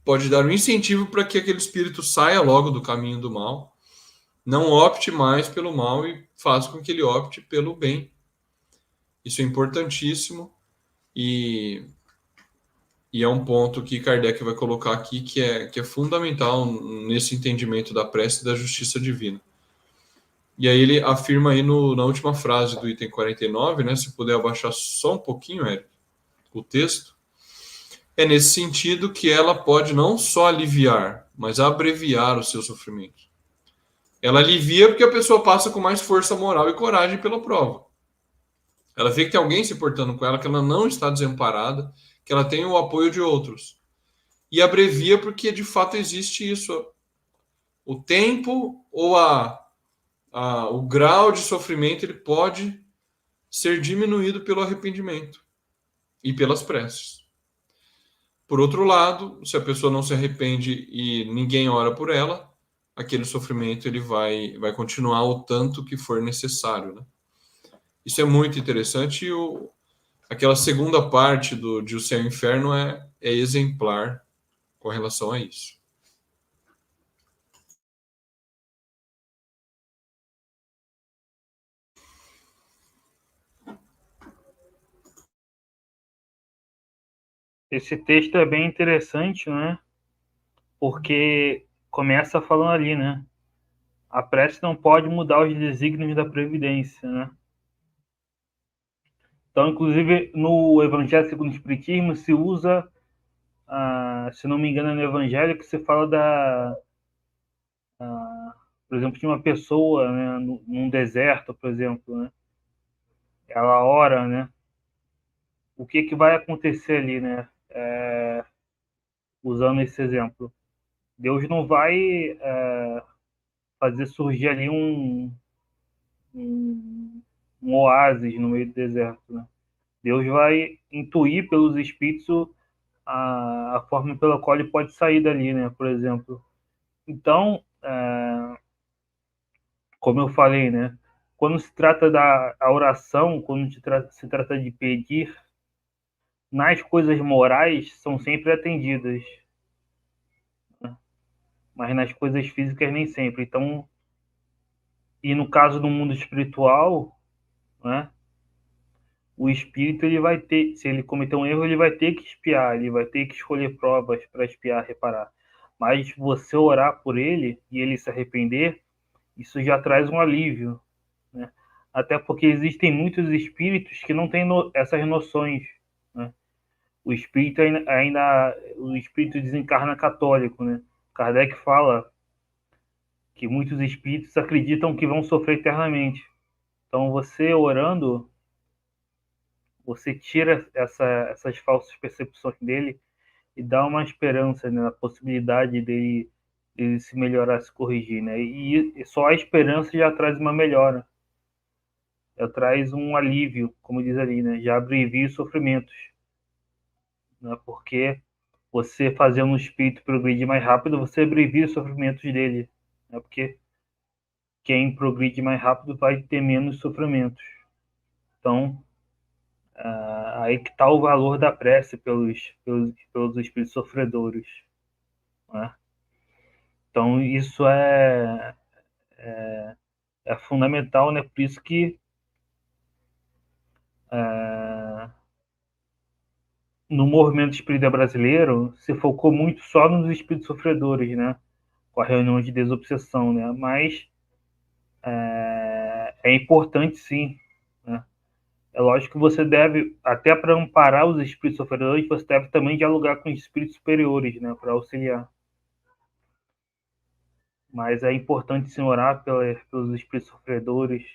pode dar um incentivo para que aquele espírito saia logo do caminho do mal, não opte mais pelo mal e faça com que ele opte pelo bem. Isso é importantíssimo e é um ponto que Kardec vai colocar aqui que é fundamental nesse entendimento da prece e da justiça divina. E aí ele afirma aí na última frase do item 49, né? Se puder abaixar só um pouquinho, Érico, o texto. É nesse sentido que ela pode não só aliviar, mas abreviar o seu sofrimento. Ela alivia porque a pessoa passa com mais força moral e coragem pela prova. Ela vê que tem alguém se portando com ela, que ela não está desamparada, que ela tem o apoio de outros. E abrevia porque de fato existe isso. O tempo ou o grau de sofrimento ele pode ser diminuído pelo arrependimento e pelas preces. Por outro lado, se a pessoa não se arrepende e ninguém ora por ela, aquele sofrimento ele vai continuar o tanto que for necessário, né? Isso é muito interessante e aquela segunda parte de O Céu e o Inferno é exemplar com relação a isso. Esse texto é bem interessante, né? Porque começa falando ali, né? A prece não pode mudar os desígnios da previdência, né? Então, inclusive, no Evangelho segundo o Espiritismo se usa, se não me engano, no Evangelho que se fala por exemplo, de uma pessoa, né, num deserto, por exemplo, né? Ela ora, né? O que que vai acontecer ali, né? Usando esse exemplo, Deus não vai fazer surgir ali um, um oásis no meio do deserto, né? Deus vai intuir pelos espíritos a forma pela qual ele pode sair dali, né? Por exemplo. Então, como eu falei, né? Quando se trata da a oração, quando se trata de pedir, nas coisas morais são sempre atendidas, né? Mas nas coisas físicas nem sempre. Então, e no caso do mundo espiritual, né? O espírito ele vai ter, se ele cometer um erro, ele vai ter que expiar, ele vai ter que escolher provas para expiar, reparar. Mas você orar por ele e ele se arrepender, isso já traz um alívio, né? Até porque existem muitos espíritos que não têm essas noções, né? O espírito o espírito desencarna católico, né? Kardec fala que muitos espíritos acreditam que vão sofrer eternamente. Então você orando, você tira essas falsas percepções dele e dá uma esperança, né, na possibilidade dele se melhorar, se corrigir, né? E só a esperança já traz uma melhora, já traz um alívio, como diz ali, né? Já abrevia os sofrimentos, né? Porque você fazendo o espírito progredir mais rápido, você abrevia os sofrimentos dele, né? Porque quem progride mais rápido vai ter menos sofrimentos. Então, aí que está o valor da prece pelos espíritos sofredores, né? Então, isso é fundamental, né? Por isso que no movimento espírita brasileiro se focou muito só nos espíritos sofredores, né? Com a reunião de desobsessão, né? Mas é importante, sim, né? É lógico que você deve, até para amparar os espíritos sofredores, você deve também dialogar com os espíritos superiores, né? Para auxiliar. Mas é importante, sim, orar pelos espíritos sofredores,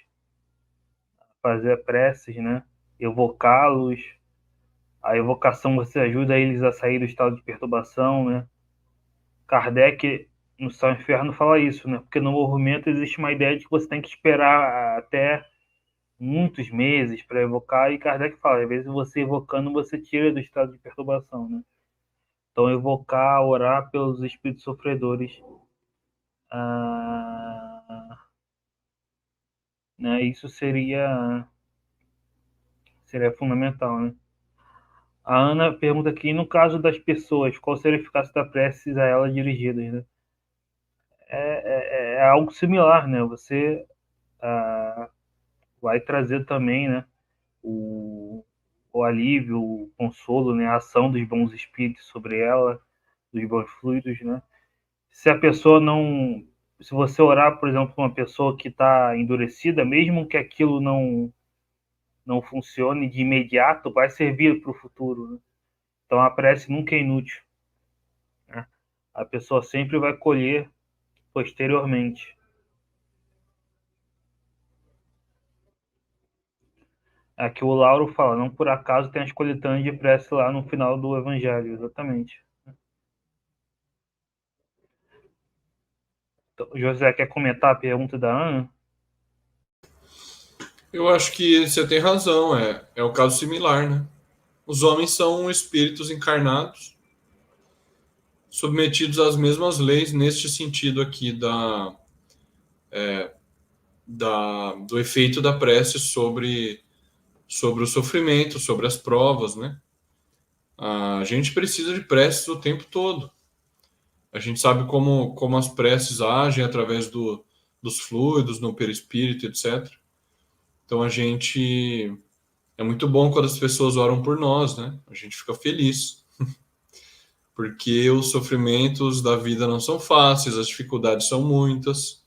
fazer preces, né? Evocá-los. A evocação você ajuda eles a sair do estado de perturbação, né? Kardec, no Céu e Inferno, fala isso, né? Porque no movimento existe uma ideia de que você tem que esperar até muitos meses para evocar, e Kardec fala, às vezes você evocando, você tira do estado de perturbação, né? Então, evocar, orar pelos espíritos sofredores, né? Isso seria fundamental, né? A Ana pergunta aqui, no caso das pessoas, qual seria a eficácia da prece a elas dirigidas, né? É algo similar, né? Você vai trazer também, né, o, o alívio, o consolo, né, a ação dos bons espíritos sobre ela, dos bons fluidos, né? Se a pessoa não, se você orar, por exemplo, uma pessoa que está endurecida, mesmo que aquilo não funcione de imediato, vai servir para o futuro, né? Então a prece nunca é inútil, né? A pessoa sempre vai colher posteriormente. Aqui o Lauro fala, não por acaso tem as coletâneas de prece lá no final do Evangelho, exatamente. Então, José, quer comentar a pergunta da Ana? Eu acho que você tem razão, é o caso similar, né? Os homens são espíritos encarnados, submetidos às mesmas leis, neste sentido aqui do efeito da prece sobre o sofrimento, sobre as provas, né? A gente precisa de preces o tempo todo. A gente sabe como as preces agem através dos fluidos no perispírito, etc. Então a gente é muito bom quando as pessoas oram por nós, né? A gente fica feliz, porque os sofrimentos da vida não são fáceis, as dificuldades são muitas.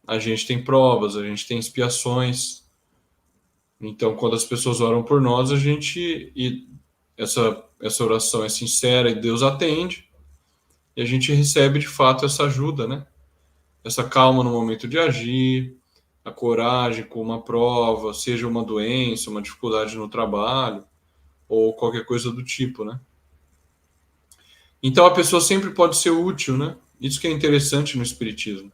A gente tem provas, a gente tem expiações. Então, quando as pessoas oram por nós, essa oração é sincera e Deus atende, e a gente recebe de fato essa ajuda, né? Essa calma no momento de agir, a coragem com uma prova, seja uma doença, uma dificuldade no trabalho ou qualquer coisa do tipo, né? Então a pessoa sempre pode ser útil, né? Isso que é interessante no espiritismo.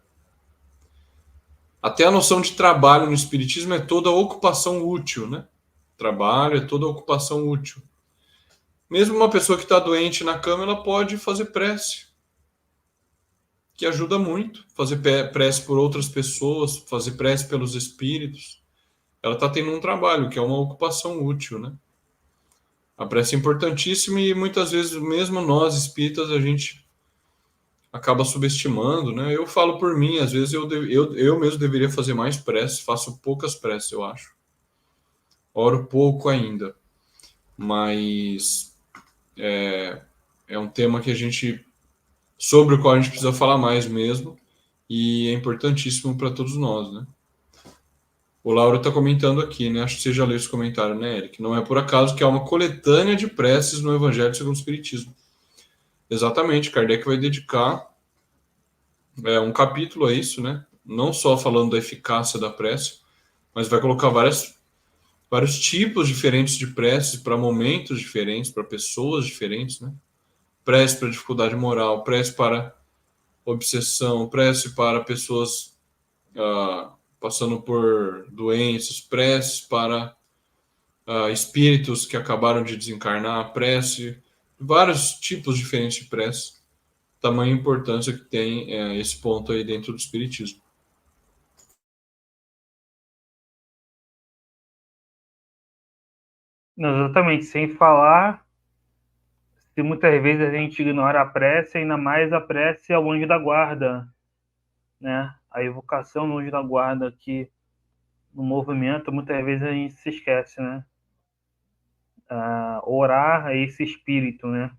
Até a noção de trabalho no espiritismo é toda ocupação útil, né? Trabalho é toda ocupação útil. Mesmo uma pessoa que está doente na cama, ela pode fazer prece, que ajuda muito. Fazer prece por outras pessoas, fazer prece pelos espíritos. Ela está tendo um trabalho, que é uma ocupação útil, né? A prece é importantíssima e muitas vezes, mesmo nós espíritas, a gente acaba subestimando, né? Eu falo por mim, às vezes eu mesmo deveria fazer mais preces, faço poucas preces, eu acho. Oro pouco ainda, mas é um tema que sobre o qual a gente precisa falar mais mesmo, e é importantíssimo para todos nós, né? O Lauro está comentando aqui, né? Acho que você já leu esse comentário, né, Eric? Não é por acaso que há uma coletânea de preces no Evangelho segundo o Espiritismo. Exatamente, Kardec vai dedicar um capítulo a isso, né? Não só falando da eficácia da prece, mas vai colocar vários tipos diferentes de preces para momentos diferentes, para pessoas diferentes, né? Prece para dificuldade moral, prece para obsessão, prece para pessoas passando por doenças, prece para espíritos que acabaram de desencarnar, prece, vários tipos diferentes de prece. Tamanha importância que tem esse ponto aí dentro do espiritismo. Não, exatamente, sem falar se muitas vezes a gente ignora a prece, ainda mais a prece ao anjo da guarda, né? A evocação do anjo da guarda aqui no movimento, muitas vezes a gente se esquece, né? Orar a esse espírito, né?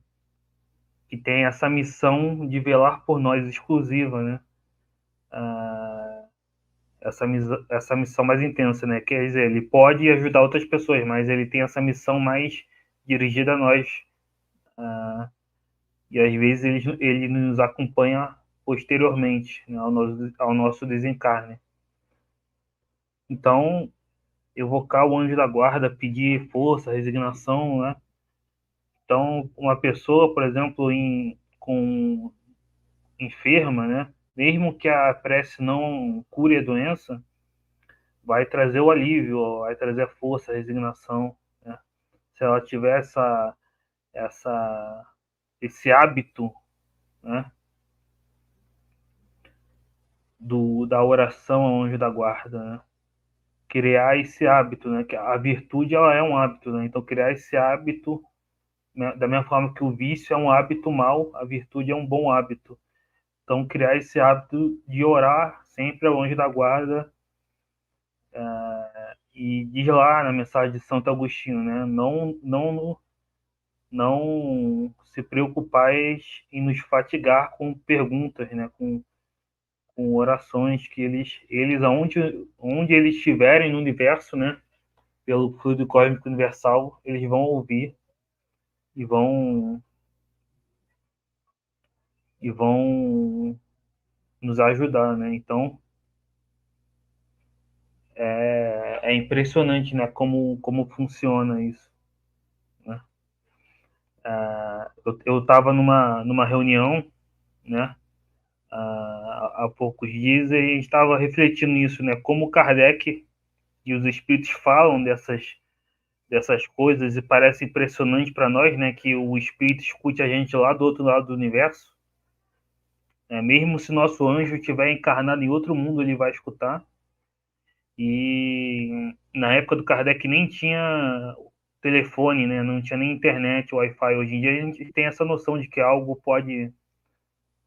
Que tem essa missão de velar por nós exclusiva, né? Essa missão mais intensa, né? Quer dizer, ele pode ajudar outras pessoas, mas ele tem essa missão mais dirigida a nós. E às vezes ele nos acompanha posteriormente, né, ao nosso desencarne. Então, evocar o anjo da guarda, pedir força, resignação, né? Então, uma pessoa, por exemplo, com enferma, né? Mesmo que a prece não cure a doença, vai trazer o alívio, vai trazer a força, a resignação, né? Se ela tiver essa, esse hábito, né? Da oração ao anjo da guarda, né? Criar esse hábito, né? Que a virtude ela é um hábito, né? Então criar esse hábito, né? Da mesma forma que o vício é um hábito mau, a virtude é um bom hábito. Então criar esse hábito de orar sempre ao anjo da guarda, e diz lá na mensagem de Santo Agostinho, né? Não se preocupais em nos fatigar com perguntas, né? Com orações que eles onde eles estiverem no universo, né? Pelo fluido cósmico universal, eles vão ouvir e vão nos ajudar, né? Então É impressionante, né, como funciona isso, né? Eu estava numa reunião, né, há poucos dias, e a gente estava refletindo nisso, né, como Kardec e os espíritos falam dessas coisas, e parece impressionante para nós, né, que o espírito escute a gente lá do outro lado do universo, né, mesmo se nosso anjo estiver encarnado em outro mundo, ele vai escutar. E na época do Kardec nem tinha telefone, né, não tinha nem internet, Wi-Fi. Hoje em dia a gente tem essa noção de que algo pode,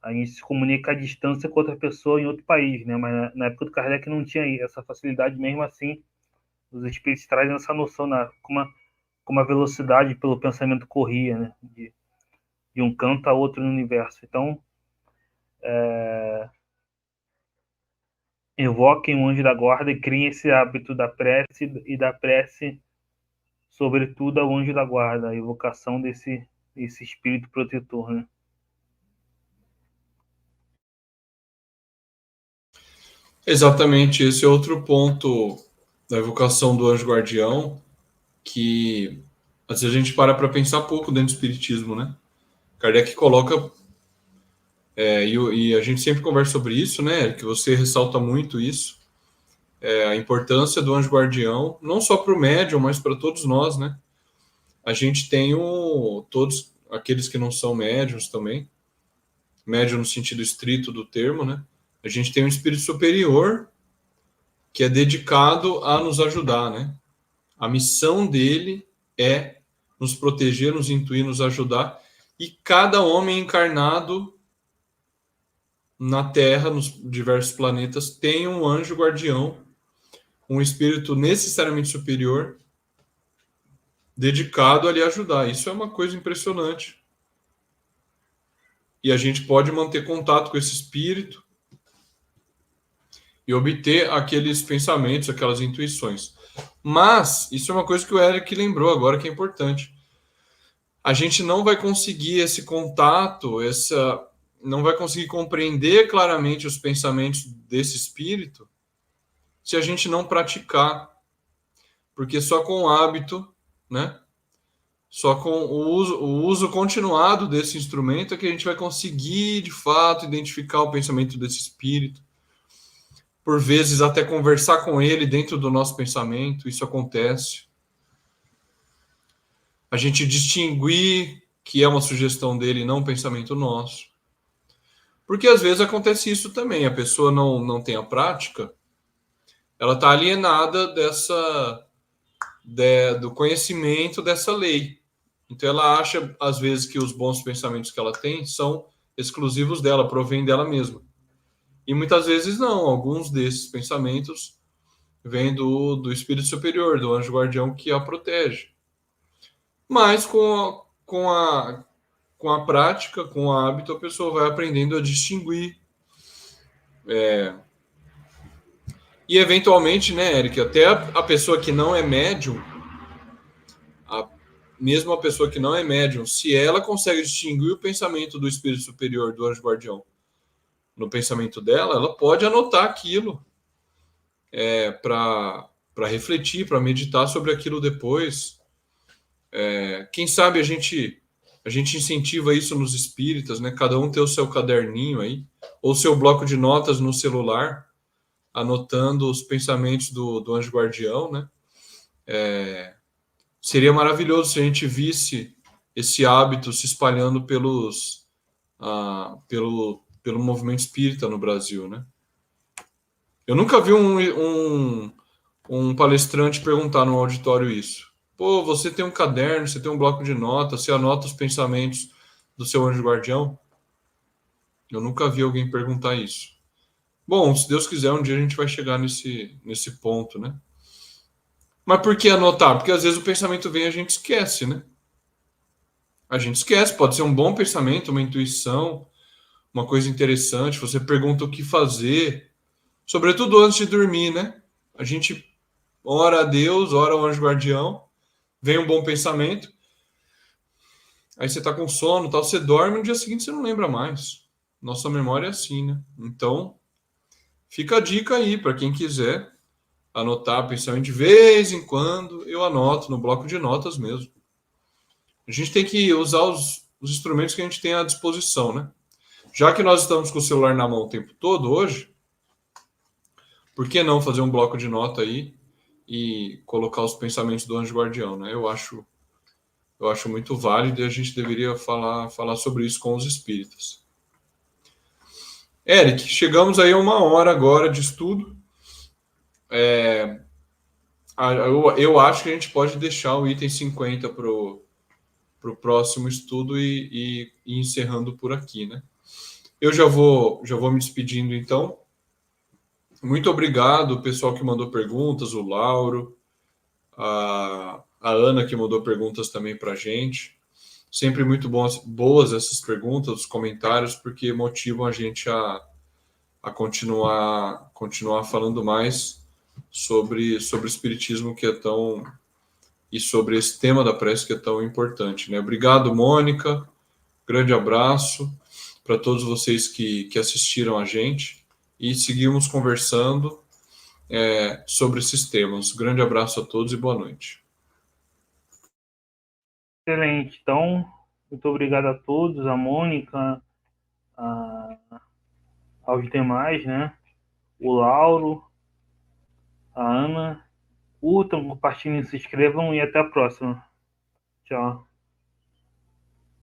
a gente se comunica à distância com outra pessoa em outro país, né, mas na época do Kardec não tinha essa facilidade. Mesmo assim, os espíritos trazem essa noção, como a velocidade pelo pensamento corria, né? De um canto a outro no universo. Então, evoquem o anjo da guarda e criem esse hábito da prece, e da prece, sobretudo, ao anjo da guarda, a evocação desse espírito protetor, né? Exatamente, esse é outro ponto da evocação do anjo guardião, que às vezes a gente para pensar pouco dentro do espiritismo, né? Kardec coloca, e a gente sempre conversa sobre isso, né? Que você ressalta muito isso, a importância do anjo guardião, não só para o médium, mas para todos nós, né? A gente tem todos aqueles que não são médiums também, médium no sentido estrito do termo, né? A gente tem um espírito superior que é dedicado a nos ajudar, né? A missão dele é nos proteger, nos intuir, nos ajudar. E cada homem encarnado na Terra, nos diversos planetas, tem um anjo guardião, um espírito necessariamente superior, dedicado a lhe ajudar. Isso é uma coisa impressionante. E a gente pode manter contato com esse espírito e obter aqueles pensamentos, aquelas intuições. Mas, isso é uma coisa que o Eric lembrou agora que é importante. A gente não vai conseguir esse contato, não vai conseguir compreender claramente os pensamentos desse espírito se a gente não praticar. Porque só com o hábito, né? Só com o uso continuado desse instrumento é que a gente vai conseguir, de fato, identificar o pensamento desse espírito. Por vezes, até conversar com ele dentro do nosso pensamento, isso acontece. A gente distinguir que é uma sugestão dele e não um pensamento nosso. Porque às vezes acontece isso também, a pessoa não tem a prática, ela está alienada do conhecimento dessa lei. Então ela acha, às vezes, que os bons pensamentos que ela tem são exclusivos dela, provêm dela mesma. E muitas vezes não, alguns desses pensamentos vêm do espírito superior, do anjo guardião que a protege. Mas com a prática, com o hábito, a pessoa vai aprendendo a distinguir. E eventualmente, né, Eric, até a pessoa que não é médium, mesmo a pessoa que não é médium, se ela consegue distinguir o pensamento do espírito superior, do anjo guardião, no pensamento dela, ela pode anotar aquilo para refletir, para meditar sobre aquilo depois. Quem sabe a gente incentiva isso nos espíritas, né? Cada um ter o seu caderninho aí, ou seu bloco de notas no celular, anotando os pensamentos do anjo guardião, né? Seria maravilhoso se a gente visse esse hábito se espalhando pelo movimento espírita no Brasil, né? Eu nunca vi um palestrante perguntar no auditório isso. Pô, você tem um caderno, você tem um bloco de notas, você anota os pensamentos do seu anjo guardião? Eu nunca vi alguém perguntar isso. Bom, se Deus quiser, um dia a gente vai chegar nesse ponto, né? Mas por que anotar? Porque às vezes o pensamento vem e a gente esquece, né? A gente esquece, pode ser um bom pensamento, uma intuição, uma coisa interessante. Você pergunta o que fazer, sobretudo antes de dormir, né? A gente ora a Deus, ora ao anjo guardião, vem um bom pensamento, aí você tá com sono, tal, você dorme, no dia seguinte você não lembra mais. Nossa memória é assim, né? Então, fica a dica aí para quem quiser anotar, principalmente de vez em quando, eu anoto no bloco de notas mesmo. A gente tem que usar os instrumentos que a gente tem à disposição, né? Já que nós estamos com o celular na mão o tempo todo hoje, por que não fazer um bloco de nota aí e colocar os pensamentos do anjo guardião, né? Eu acho muito válido e a gente deveria falar sobre isso com os espíritas. Eric, chegamos aí a 1 hora agora de estudo. Eu acho que a gente pode deixar o item 50 para o próximo estudo e encerrando por aqui, né? Eu já vou me despedindo, então. Muito obrigado, pessoal que mandou perguntas, o Lauro, a Ana, que mandou perguntas também para a gente. Sempre muito boas essas perguntas, os comentários, porque motivam a gente a continuar falando mais sobre o espiritismo que é tão e sobre esse tema da prece que é tão importante, né? Obrigado, Mônica. Grande abraço para todos vocês que assistiram a gente e seguimos conversando sobre esses temas. Grande abraço a todos e boa noite. Excelente. Então, muito obrigado a todos, a Mônica, aos demais, né? O Lauro, a Ana. Curtam, compartilhem, se inscrevam e até a próxima. Tchau.